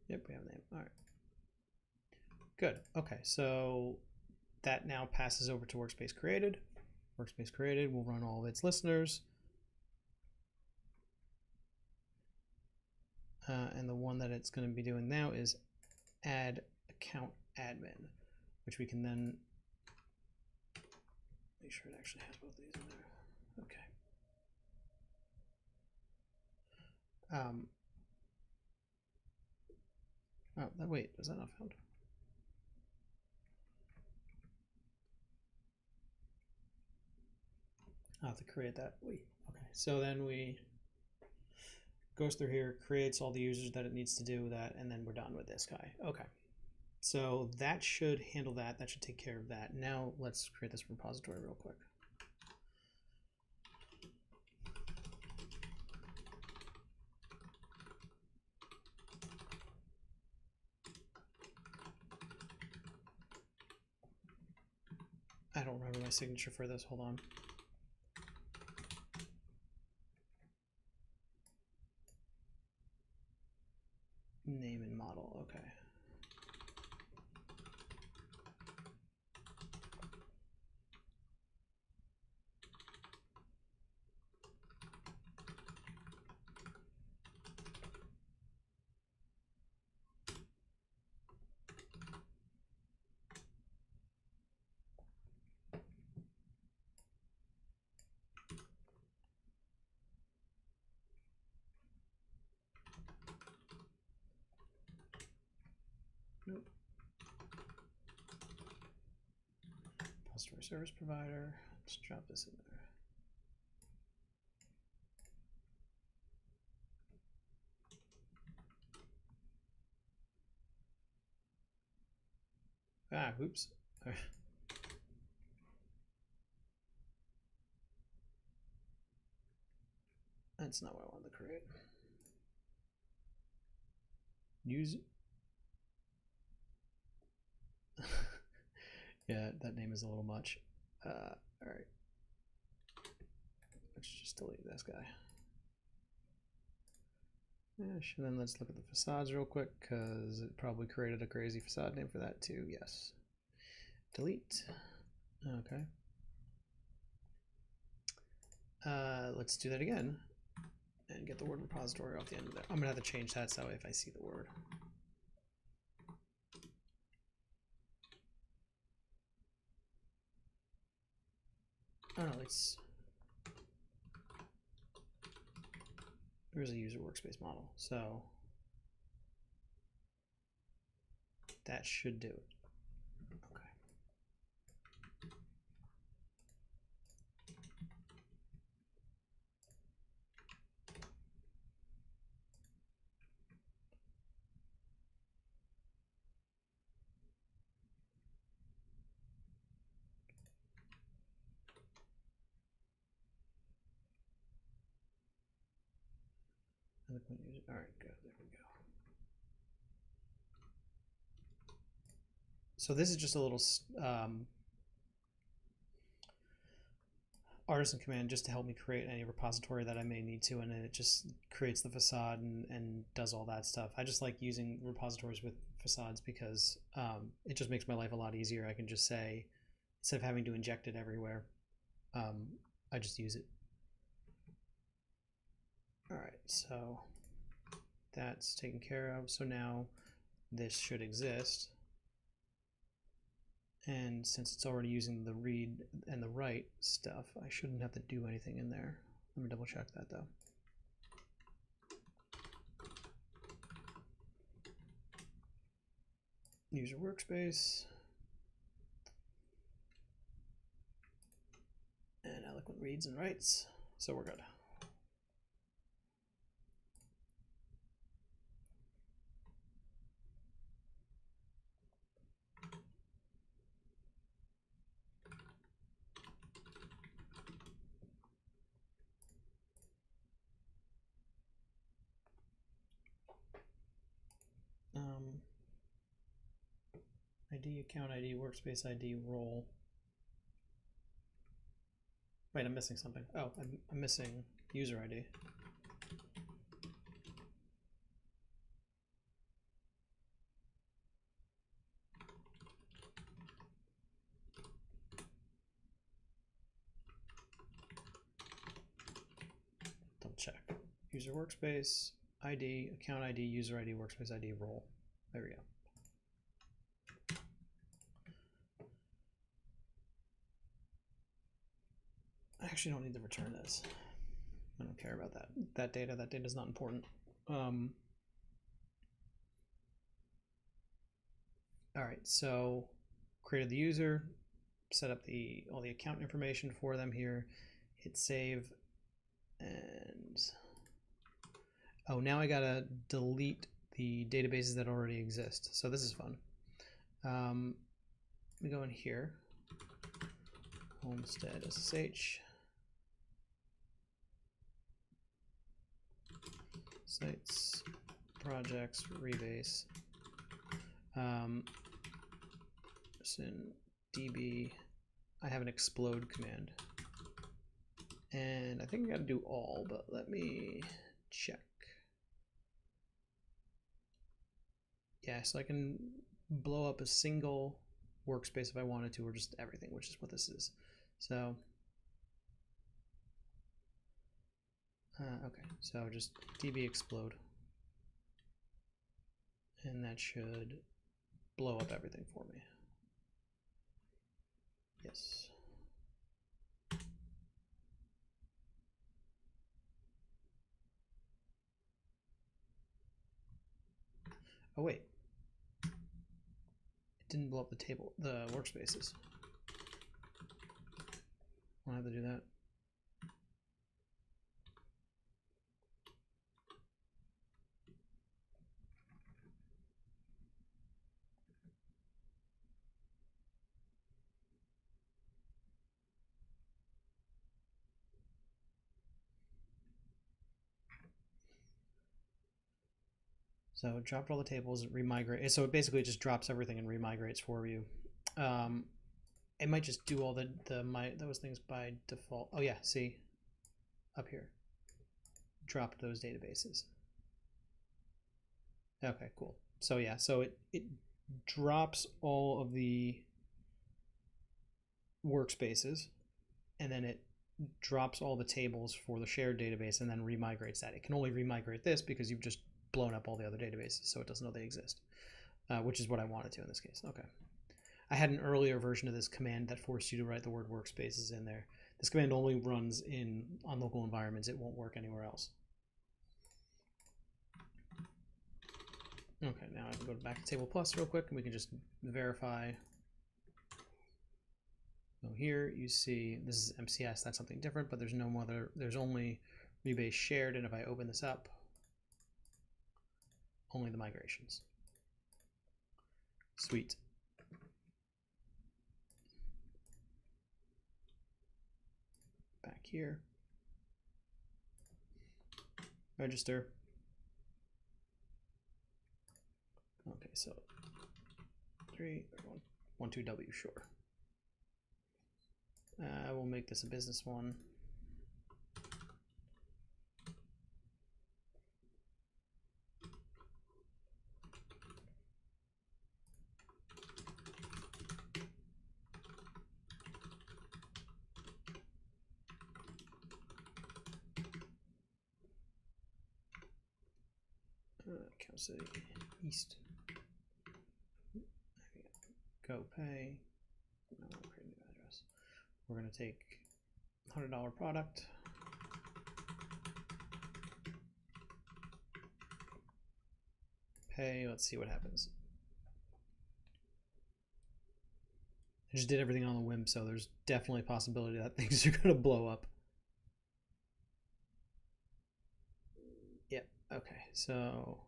Yep, we have a name. All right. Good. Okay, so that now passes over to Workspace Created. Workspace Created will run all of its listeners. And the one that it's going to be doing now is add account admin, which we can then make sure it actually has both these in there. Okay. Oh, wait, was that not found? I'll have to create that. Wait, okay. So then we goes through here, creates all the users that it needs to do that, and then we're done with this guy. Okay. So that should handle that. That should take care of that. Now let's create this repository real quick. I don't remember my signature for this. Hold on. Name and model. Okay. Nope. Repository service provider. Let's drop this in there. Ah, whoops. That's not what I wanted to create. Use. Yeah, that name is a little much. All right. Let's just delete this guy. And then let's look at the facades real quick because it probably created a crazy facade name for that too. Yes. Delete. Okay. Let's do that again and get the word repository off the end of there. I'm gonna have to change that so if I see the word. Oh no, there's a user workspace model, so that should do it. Okay. All right, good. There we go. So this is just a little artisan command just to help me create any repository that I may need to, and then it just creates the facade and does all that stuff. I just like using repositories with facades because it just makes my life a lot easier. I can just say, instead of having to inject it everywhere, I just use it. All right, so that's taken care of. So now this should exist. And since it's already using the read and the write stuff, I shouldn't have to do anything in there. Let me double check that though. user workspace, and eloquent reads and writes, so we're good. ID, account ID, workspace ID, role. Wait, I'm missing something. Oh, I'm missing user ID. Double check. User workspace, ID, account ID, user ID, workspace ID, role. There we go. I actually don't need to return this. I don't care about that data. That data is not important. All right, so created the user, set up all the account information for them here, hit save, and oh, now I gotta delete the databases that already exist. So this is fun. We go in here, homestead SSH, sites, projects, rebase, in db, I have an explode command. And I think I gotta do all, but let me check. Yeah, so I can blow up a single workspace if I wanted to, or just everything, which is what this is. So, okay, so just db explode. And that should blow up everything for me. Yes. Oh wait, it didn't blow up the table, the workspaces. I'll have to do that. So it dropped all the tables, remigrate. So it basically just drops everything and remigrates for you. It might just do all those things by default. Oh yeah, see, up here, dropped those databases. Okay, cool. So yeah, so it drops all of the workspaces, and then it drops all the tables for the shared database, and then remigrates that. It can only remigrate this because you've just blown up all the other databases, so it doesn't know they exist, which is what I wanted to in this case. Okay. I had an earlier version of this command that forced you to write the word workspaces in there. This command only runs on local environments. It won't work anywhere else. Okay, now I can go back to Table Plus real quick, and we can just verify. So here you see this is MCS. That's something different, but there's no other. There's only rebase shared, and if I open this up, only the migrations. Sweet. Back here. Register. Okay, so 12W, sure. We'll make this a business one. Cow City East. Go pay. No, we'll create a new address. We're going to take $100 product. Pay. Let's see what happens. I just did everything on a whim, so there's definitely a possibility that things are going to blow up. Yep. Okay. So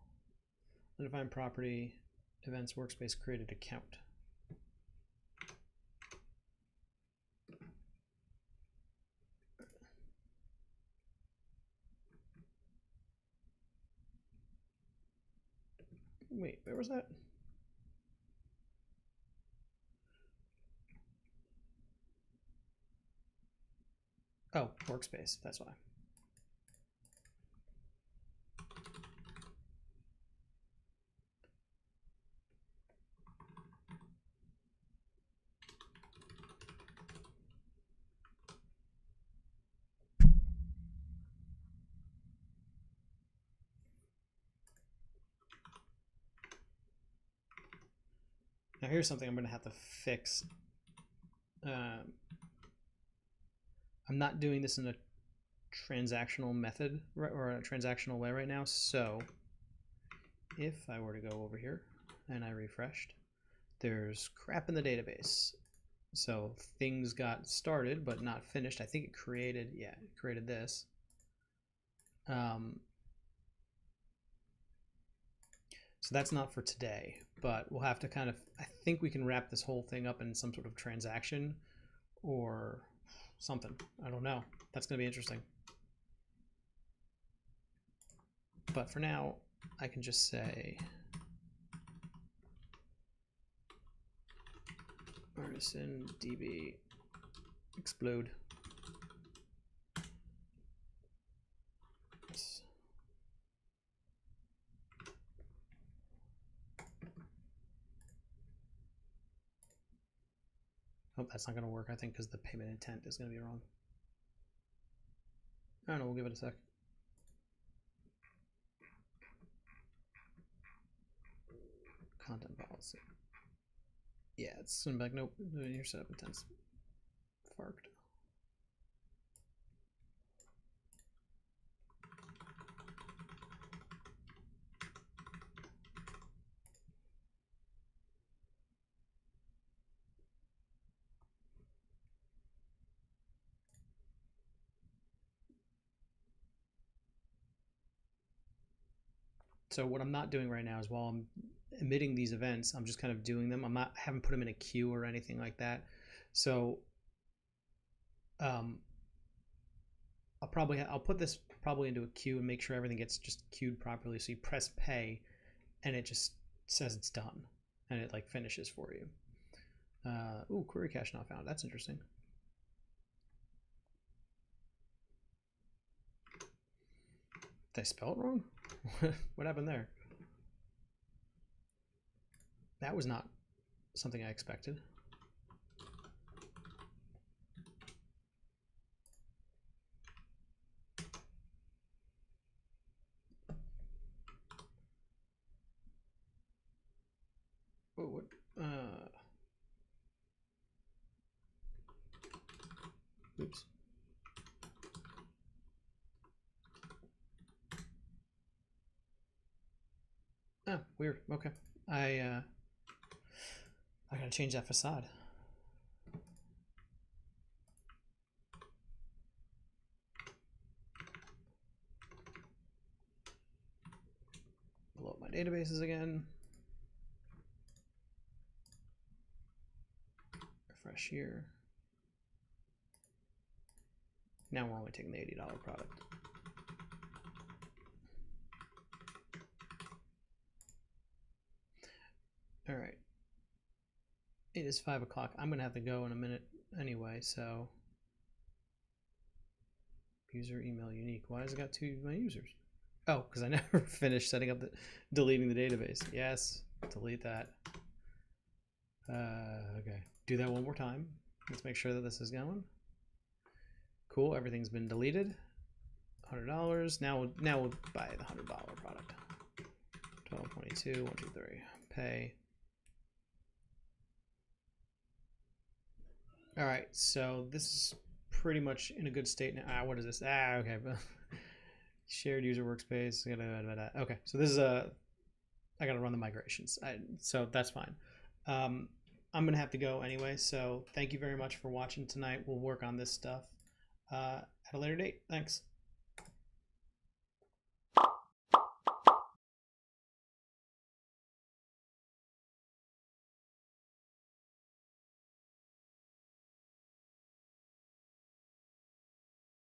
undefined property, events workspace created account. Wait, where was that? Oh, workspace. That's why. Now here's something I'm going to have to fix. I'm not doing this in a transactional method or a transactional way right now. So if I were to go over here and I refreshed, there's crap in the database. So things got started but not finished. I think it created, yeah, it created this. So that's not for today, but we'll have to kind of, I think we can wrap this whole thing up in some sort of transaction or something. I don't know. That's going to be interesting. But for now, I can just say artisan db explode. Oh, that's not going to work, I think, because the payment intent is going to be wrong. I don't know, we'll give it a sec. Content policy. Yeah, it's going to be like, nope, your setup intent's farked. So what I'm not doing right now is while I'm emitting these events, I'm just kind of doing them. I haven't put them in a queue or anything like that. So I'll put this probably into a queue and make sure everything gets just queued properly. So you press pay and it just says it's done and it like finishes for you. Ooh, query cache not found. That's interesting. Did I spell it wrong? What happened there? That was not something I expected. Oh, what? Oops. Oh, weird. Okay. I gotta change that facade. Load my databases again. Refresh here. Now we're only taking the $80 product. All right. It is 5 o'clock. I'm gonna have to go in a minute anyway, so user email unique. Why has it got 2 of my users? Oh, because I never finished setting up deleting the database. Yes, delete that. Okay, do that one more time. Let's make sure that this is going. Cool, everything's been deleted. $100. Now we'll buy the $100 product. 1222 123 pay. All right, so this is pretty much in a good state now. What is this? Okay. Shared user workspace. Okay, so this is I gotta run the migrations. So that's fine. I'm gonna have to go anyway. So thank you very much for watching tonight. We'll work on this stuff at a later date. Thanks.